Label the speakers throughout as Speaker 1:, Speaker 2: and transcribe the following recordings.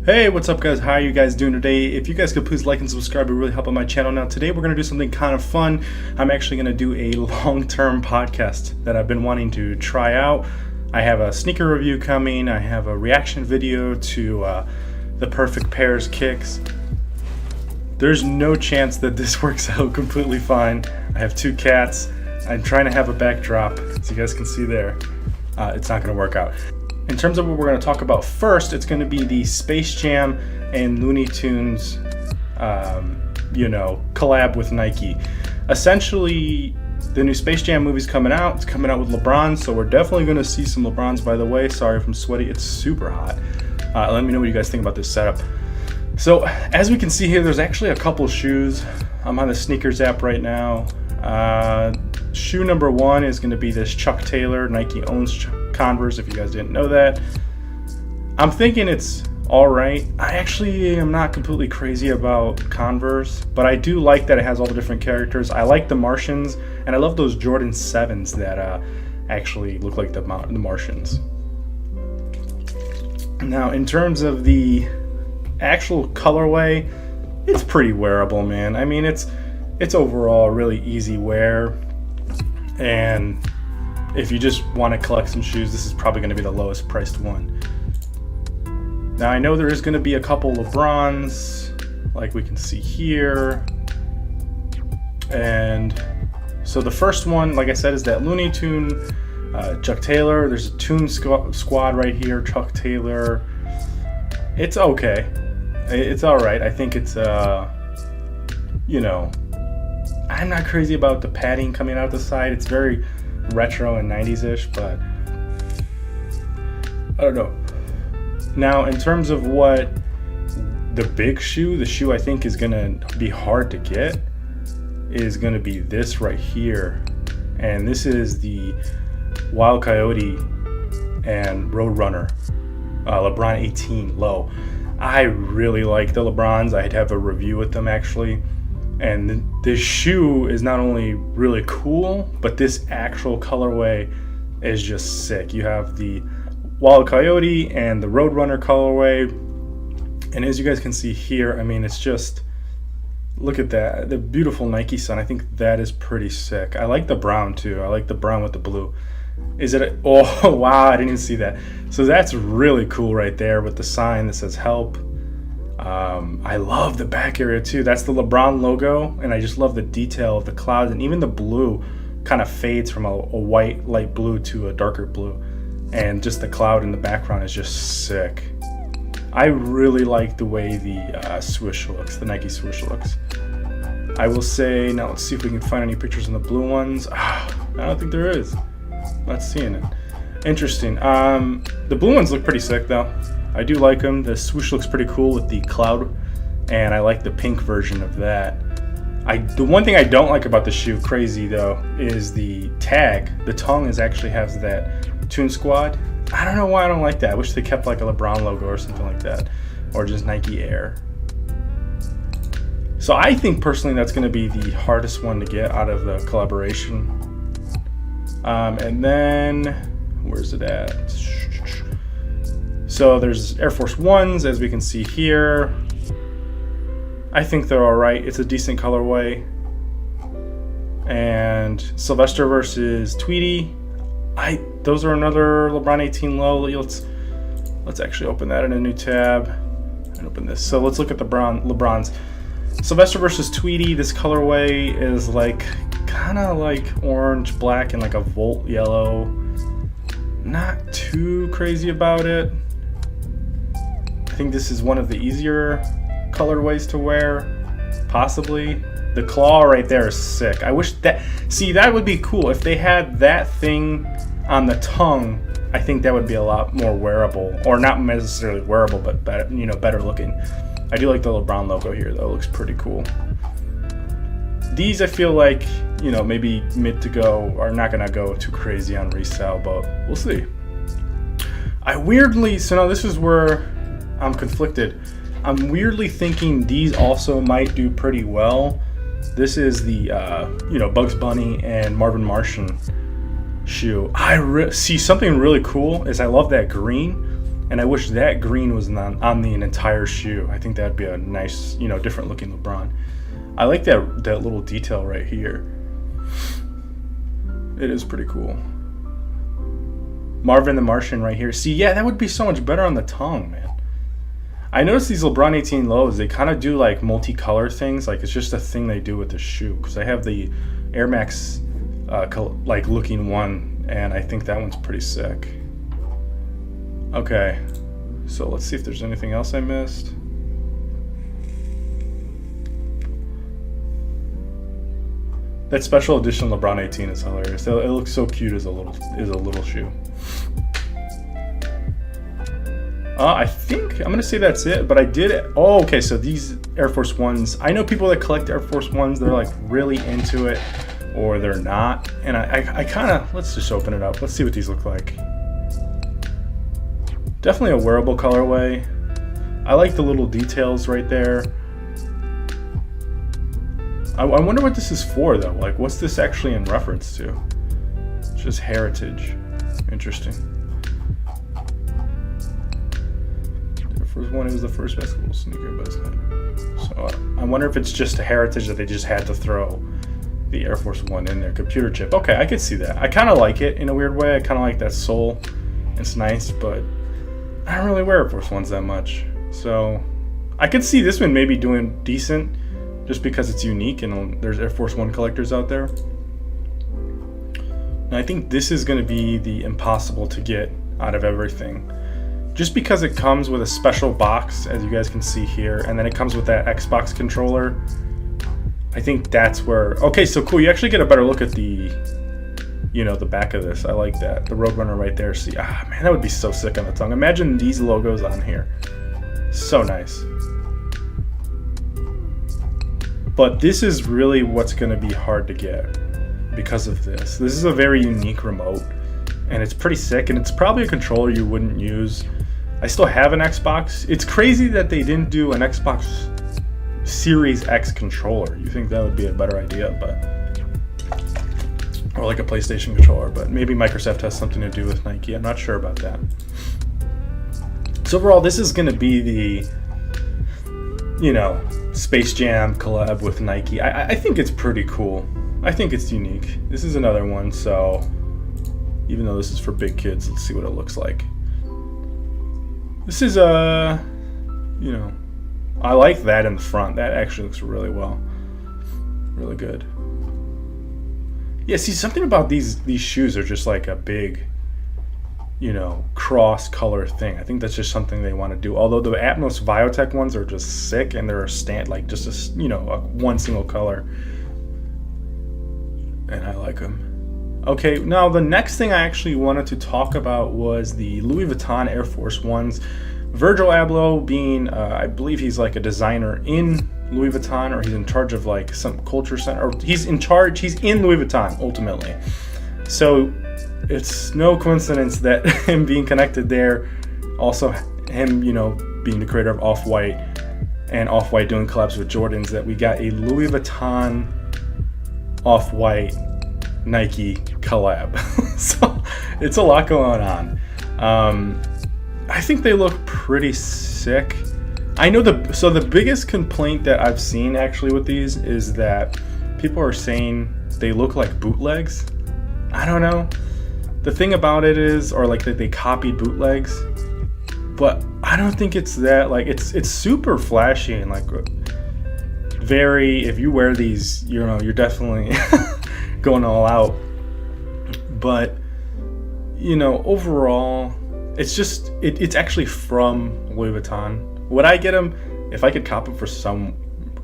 Speaker 1: Hey, what's up guys? How are you guys doing today? If you guys could please like and subscribe, it would really help out my channel. Now today we're going to do something kind of fun. I'm actually going to do a long-term podcast that I've been wanting to try out. I have a sneaker review coming. I have a reaction video to the Perfect Pairs kicks. There's no chance that this works out completely fine. I have two cats. I'm trying to have a backdrop, so you guys can see there. It's not going to work out. In terms of what we're going to talk about first, it's going to be the Space Jam and Looney Tunes, collab with Nike. Essentially, the new Space Jam movie's coming out. It's coming out with LeBron, so we're definitely going to see some LeBrons. By the way, sorry if I'm sweaty. It's super hot. Let me know what you guys think about this setup. So, as we can see here, there's actually a couple shoes. I'm on the sneakers app right now. Shoe number one is going to be this Chuck Taylor. Nike owns Converse, if you guys didn't know that. I'm thinking it's alright. I actually am not completely crazy about Converse, but I do like that it has all the different characters. I like the Martians, and I love those Jordan 7s that actually look like the Martians. Now, in terms of the actual colorway, it's pretty wearable, man. I mean, it's overall really easy wear, and if you just want to collect some shoes, this is probably going to be the lowest priced one. Now I know there is going to be a couple LeBrons, like we can see here, and so the first one, like I said, is that Looney Tune Chuck Taylor. There's a Tune Squad right here, Chuck Taylor. It's okay. It's all right. I think it's I'm not crazy about the padding coming out the side. It's very retro and 90s-ish, but I don't know. Now, in terms of what the big shoe, the shoe I think is gonna be hard to get, is gonna be this right here. And this is the Wild Coyote and Roadrunner LeBron 18 low. I really like the LeBrons. I'd have a review with them actually. And this shoe is not only really cool, but this actual colorway is just sick. You have the Wild Coyote and the Roadrunner colorway. And as you guys can see here, I mean, it's just, look at that. The beautiful Nike sun. I think that is pretty sick. I like the brown too. I like the brown with the blue. Oh, wow, I didn't even see that. So that's really cool right there with the sign that says help. I love the back area too. That's the LeBron logo, and I just love the detail of the clouds, and even the blue kind of fades from a white light blue to a darker blue, and just the cloud in the background is just sick. I really like the way the swoosh looks, the Nike swoosh looks. I will say, now let's see if we can find any pictures in the blue ones. I don't think there is. Not seeing it. Interesting. The blue ones look pretty sick though. I do like them. The swoosh looks pretty cool with the cloud, and I like the pink version of that. The one thing I don't like about the shoe, crazy though, is the tag. The tongue actually has that Tune Squad. I don't know why I don't like that. I wish they kept like a LeBron logo or something like that, or just Nike Air. So I think personally that's going to be the hardest one to get out of the collaboration. And then, where's it at? So there's Air Force Ones, as we can see here. I think they're all right. It's a decent colorway. And Sylvester versus Tweety. Those are another LeBron 18 low. Let's actually open that in a new tab and open this. So let's look at the LeBrons. Sylvester versus Tweety. This colorway is like kind of like orange, black, and like a Volt yellow. Not too crazy about it. I think this is one of the easier colorways to wear, possibly. The claw right there is sick. I wish that would be cool if they had that thing on the tongue. I think that would be a lot more wearable, or not necessarily wearable, but better, better looking. I do like the LeBron logo here though. It looks pretty cool. These I feel like, maybe mid to go, are not gonna go too crazy on resale, but we'll see. So now this is where I'm conflicted. I'm weirdly thinking these also might do pretty well. This is the Bugs Bunny and Marvin Martian shoe. I see something really cool is I love that green, And I wish that green was on the entire shoe. I think that'd be a nice, you know, different looking LeBron. I like that little detail right here. It is pretty cool. Marvin the Martian right here. See, yeah, that would be so much better on the tongue, man. I noticed these LeBron 18 lows, they kind of do like multicolor things. Like it's just a thing they do with the shoe. Because I have the Air Max like looking one, and I think that one's pretty sick. Okay, so let's see if there's anything else I missed. That special edition LeBron 18 is hilarious. It looks so cute as a little shoe. I think I'm gonna say that's it. But I did. Oh, okay. So these Air Force Ones. I know people that collect Air Force Ones. They're like really into it, or they're not. And I kind of, let's just open it up. Let's see what these look like. Definitely a wearable colorway. I like the little details right there. I wonder what this is for though. Like, what's this actually in reference to? It's just heritage. Interesting. The first one, it was the first basketball sneaker, but it's not. So I wonder if it's just a heritage that they just had to throw the Air Force One in there. Computer chip. Okay, I could see that. I kind of like it in a weird way. I kind of like that sole. It's nice, but I don't really wear Air Force Ones that much. So I could see this one maybe doing decent just because it's unique and there's Air Force One collectors out there. And I think this is going to be the impossible to get out of everything. Just because it comes with a special box, as you guys can see here, and then it comes with that Xbox controller. I think that's where... Okay, so cool. You actually get a better look at the, you know, the back of this. I like that. The Roadrunner right there. See, man, that would be so sick on the tongue. Imagine these logos on here. So nice. But this is really what's going to be hard to get because of this. This is a very unique remote, and it's pretty sick, and it's probably a controller you wouldn't use. I still have an Xbox. It's crazy that they didn't do an Xbox Series X controller. You think that would be a better idea, but... Or like a PlayStation controller, but maybe Microsoft has something to do with Nike. I'm not sure about that. So overall, this is going to be the, you know, Space Jam collab with Nike. I think it's pretty cool. I think it's unique. This is another one, so even though this is for big kids, let's see what it looks like. This is you know, I like that in the front. That actually looks really well. Really good. Yeah, see, something about these shoes are just like a big, you know, cross color thing. I think that's just something they want to do. Although the Atmos Biotech ones are just sick, and they're like just a, you know, one single color, and I like them. Okay, now the next thing I actually wanted to talk about was the Louis Vuitton Air Force Ones. Virgil Abloh being, I believe he's like a designer in Louis Vuitton, or he's in charge of like some culture center, or he's in Louis Vuitton ultimately. So it's no coincidence that him being connected there, also him, you know, being the creator of Off-White, and Off-White doing collabs with Jordans, that we got a Louis Vuitton Off-White Nike collab. So it's a lot going on. I think they look pretty sick. I know the biggest complaint that I've seen actually with these is that people are saying they look like bootlegs. I don't know. The thing about it is, or like that they copied bootlegs, but I don't think it's that. Like it's super flashy and like very, if you wear these, you know, you're definitely going all out. But you know, overall, it's just it's actually from Louis Vuitton. Would I get them if I could cop them for some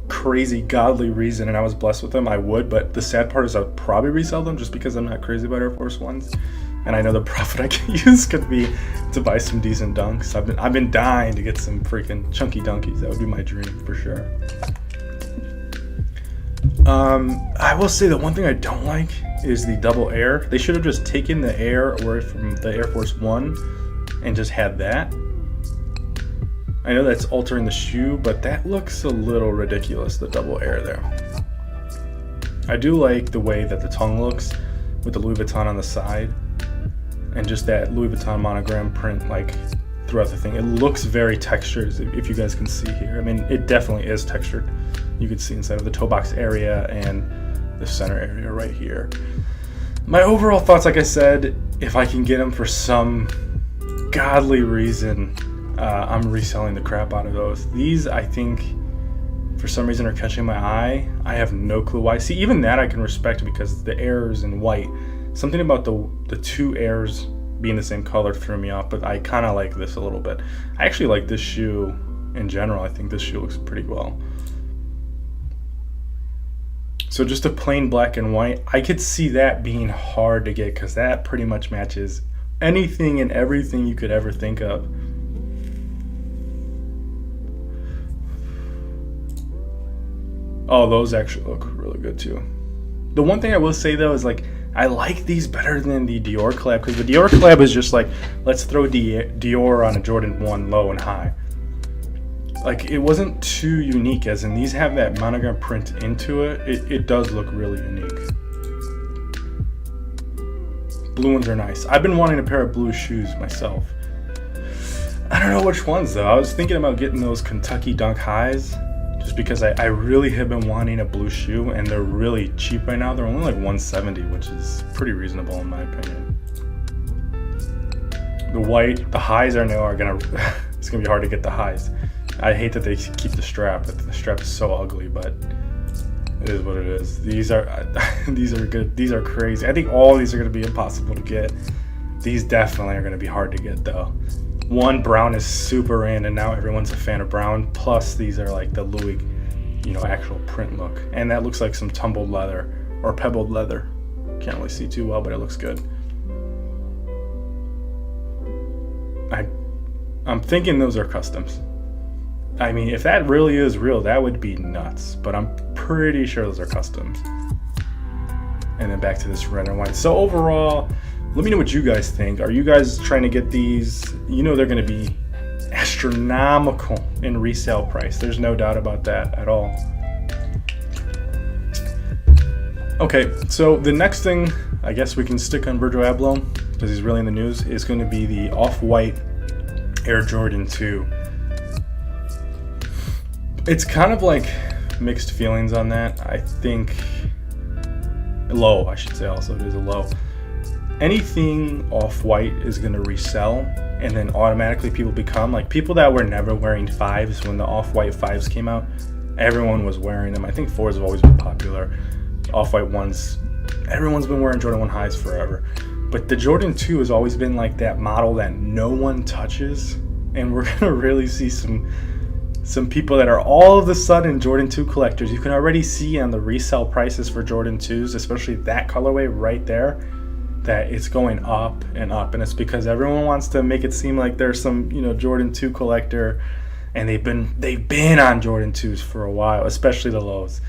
Speaker 1: crazy godly reason and I was blessed with them? I would, but the sad part is I would probably resell them just because I'm not crazy about Air Force Ones, and I know the profit I can use could be to buy some decent dunks. I've been dying to get some freaking chunky dunkies. That would be my dream for sure. I will say the one thing I don't like is the double air. They should have just taken the air away from the Air Force One and just had that. I know that's altering the shoe, but that looks a little ridiculous, the double air there. I do like the way that the tongue looks with the Louis Vuitton on the side, and just that Louis Vuitton monogram print like throughout the thing. It looks very textured, if you guys can see here. I mean, it definitely is textured. You can see inside of the toe box area and the center area right here. My overall thoughts, like I said, if I can get them for some godly reason, I'm reselling the crap out of those. These, I think, for some reason are catching my eye. I have no clue why. See, even that I can respect because the airs in white, something about the two airs being the same color threw me off, but I kind of like this a little bit. I actually like this shoe in general. I think this shoe looks pretty well. So just a plain black and white, I could see that being hard to get because that pretty much matches anything and everything you could ever think of. Oh, those actually look really good too. The one thing I will say though is like, I like these better than the Dior collab because the Dior collab is just like, let's throw Dior on a Jordan 1 low and high. Like, it wasn't too unique, as in these have that monogram print into it. It does look really unique. Blue ones are nice. I've been wanting a pair of blue shoes myself. I don't know which ones though. I was thinking about getting those Kentucky Dunk highs just because I really have been wanting a blue shoe and they're really cheap right now. They're only like $170, which is pretty reasonable in my opinion. The highs I know are gonna, it's gonna be hard to get the highs. I hate that they keep the strap. The strap is so ugly, but it is what it is. These are good. These are crazy. I think all these are going to be impossible to get. These definitely are going to be hard to get though. One, brown is super in, and now everyone's a fan of brown. Plus, these are like the Louis, actual print look, and that looks like some tumbled leather or pebbled leather. Can't really see too well, but it looks good. I'm thinking those are customs. I mean, if that really is real, that would be nuts, but I'm pretty sure those are customs. And then back to this red and white. So overall, let me know what you guys think. Are you guys trying to get these? They're going to be astronomical in resale price. There's no doubt about that at all. Okay, so the next thing, I guess we can stick on Virgil Abloh, because he's really in the news, is going to be the Off-White Air Jordan 2. It's kind of like mixed feelings on that. I think low, I should say also, it is a low. Anything Off-White is going to resell, and then automatically people become like people that were never wearing 5s when the Off-White 5s came out. Everyone was wearing them. I think 4s have always been popular. Off-White 1s, everyone's been wearing Jordan 1 highs forever. But the Jordan 2 has always been like that model that no one touches, and we're going to really see some people that are all of a sudden Jordan 2 collectors. You can already see on the resale prices for Jordan 2s, especially that colorway right there, that it's going up and up. And it's because everyone wants to make it seem like there's some, Jordan 2 collector, and they've been on Jordan 2s for a while, especially the lows.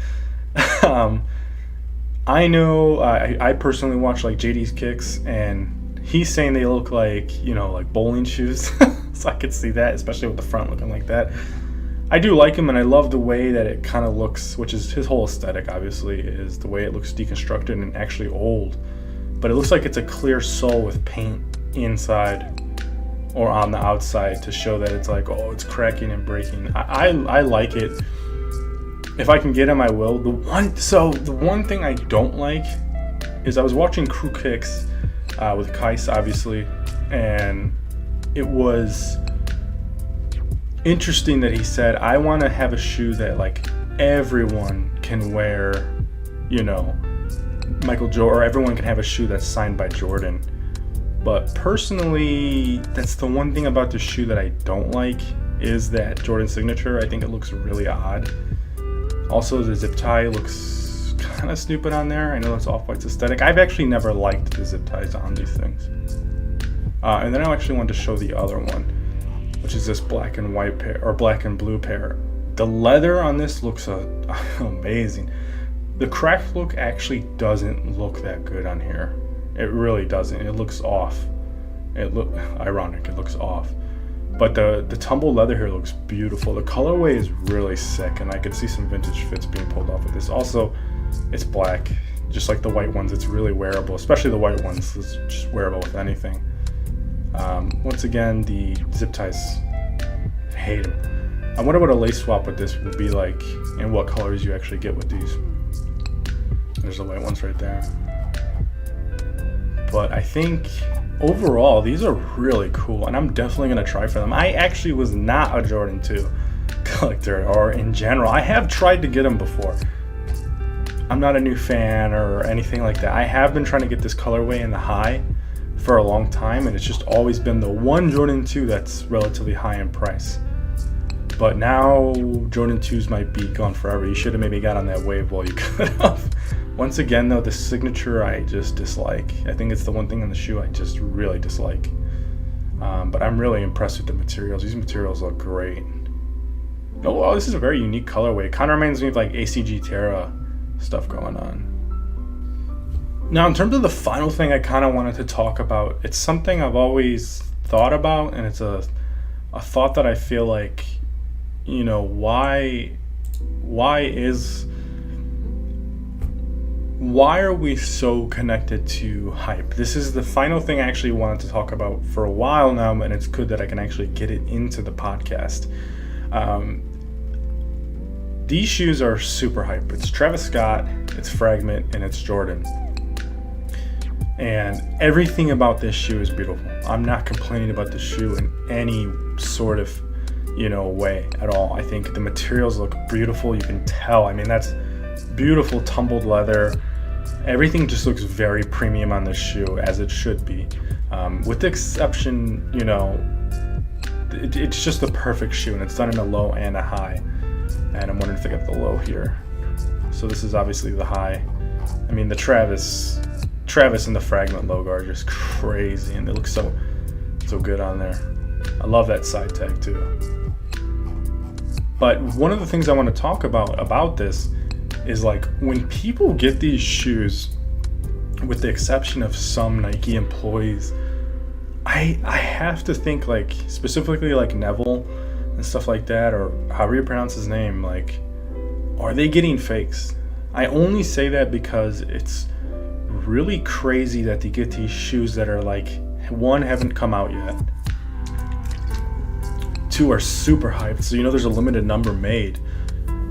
Speaker 1: I know I personally watch like JD's kicks, and he's saying they look like, like bowling shoes. So I could see that, especially with the front looking like that. I do like him, and I love the way that it kind of looks, which is his whole aesthetic, obviously, is the way it looks deconstructed and actually old. But it looks like it's a clear sole with paint inside or on the outside to show that it's like, oh, it's cracking and breaking. I like it. If I can get him, I will. The one thing I don't like is I was watching Crew Kicks with Kais, obviously, and it was interesting that he said, I want to have a shoe that like everyone can wear, Michael Jordan, or everyone can have a shoe that's signed by Jordan. But personally, that's the one thing about the shoe that I don't like, is that Jordan signature. I think it looks really odd. Also, the zip tie looks kind of stupid on there. I know it's Off-White's aesthetic. I've actually never liked the zip ties on these things. And then I actually wanted to show the other one, which is this black and white pair, or black and blue pair. The leather on this looks amazing. The cracked look actually doesn't look that good on here. It really doesn't. It looks off. It looks off. But the tumbled leather here looks beautiful. The colorway is really sick, and I could see some vintage fits being pulled off with this. Also, it's black, just like the white ones. It's really wearable, especially the white ones. It's just wearable with anything. once again, the zip ties, I hate them. I wonder what a lace swap with this would be like and what colors you actually get with these. There's the white ones right there. But I think overall, these are really cool, and I'm definitely going to try for them. I actually was not a Jordan 2 collector, or in general. I have tried to get them before. I'm not a new fan or anything like that. I have been trying to get this colorway in the high for a long time, and it's just always been the one Jordan 2 that's relatively high in price. But now Jordan 2s might be gone forever. You should have maybe got on that wave while you could have. Once again, though, the signature I just dislike. I think it's the one thing on the shoe I just really dislike. But I'm really impressed with the materials. These materials look great. Oh, wow, this is a very unique colorway. It kind of reminds me of like ACG Terra stuff going on. Now, in terms of the final thing I kind of wanted to talk about, it's something I've always thought about, and it's a thought that I feel like, you know, why are we so connected to hype? This is the final thing I actually wanted to talk about for a while now, and it's good that I can actually get it into the podcast. These shoes are super hype. It's Travis Scott, it's Fragment, and it's Jordan. And everything about this shoe is beautiful. I'm not complaining about the shoe in any sort of, you know, way at all. I think the materials look beautiful. You can tell. I mean, that's beautiful tumbled leather. Everything just looks very premium on this shoe, as it should be. With the exception, you know, it's just the perfect shoe, and it's done in a low and a high. And I'm wondering if I get the low here. So this is obviously the high. I mean, the Travis and the Fragment logo are just crazy, and they look so good on there. I love that side tag too. But one of the things I want to talk about this is, like, when people get these shoes, with the exception of some Nike employees, I have to think, like, specifically like Neville and stuff like that, or however you pronounce his name, like, are they getting fakes? I only say that because it's really crazy that they get these shoes that are like, one, haven't come out yet, two, are super hyped, so you know there's a limited number made.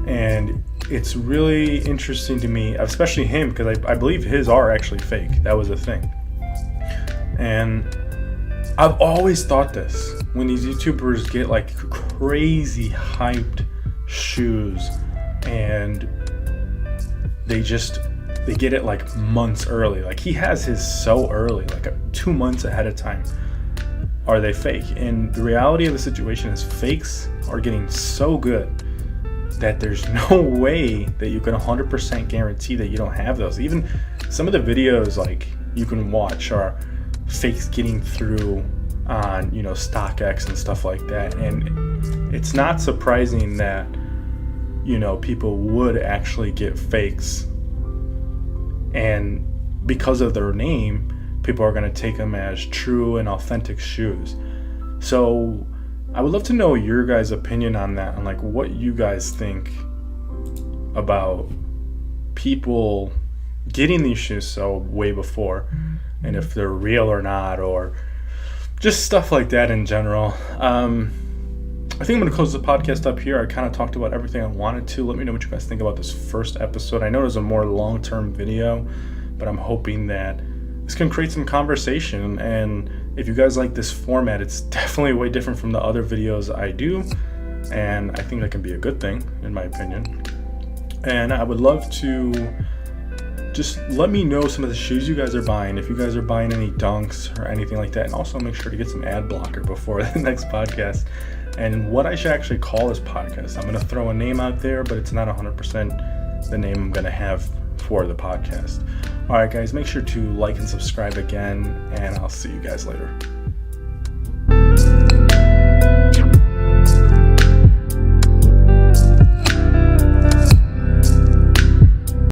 Speaker 1: And it's really interesting to me, especially him, because I believe his are actually fake. That was a thing. And I've always thought this, when these YouTubers get like crazy hyped shoes and they get it like months early. Like, he has his so early, like 2 months ahead of time. Are they fake? And the reality of the situation is, fakes are getting so good that there's no way that you can 100% guarantee that you don't have those. Even some of the videos like you can watch are fakes getting through on, you know, StockX and stuff like that. And it's not surprising that, you know, people would actually get fakes, and because of their name, people are going to take them as true and authentic shoes. So I would love to know your guys' opinion on that, and like what you guys think about people getting these shoes so way before, and if they're real or not, or just stuff like that in general. I think I'm going to close the podcast up here. I kind of talked about everything I wanted to. Let me know what you guys think about this first episode. I know it's a more long-term video, but I'm hoping that this can create some conversation. And if you guys like this format, it's definitely way different from the other videos I do, and I think that can be a good thing, in my opinion. And I would love to just let me know some of the shoes you guys are buying, if you guys are buying any Dunks or anything like that, and also make sure to get some ad blocker before the next podcast, and what I should actually call this podcast. I'm going to throw a name out there, but it's not 100% the name I'm going to have for the podcast. All right, guys, make sure to like and subscribe again, and I'll see you guys later.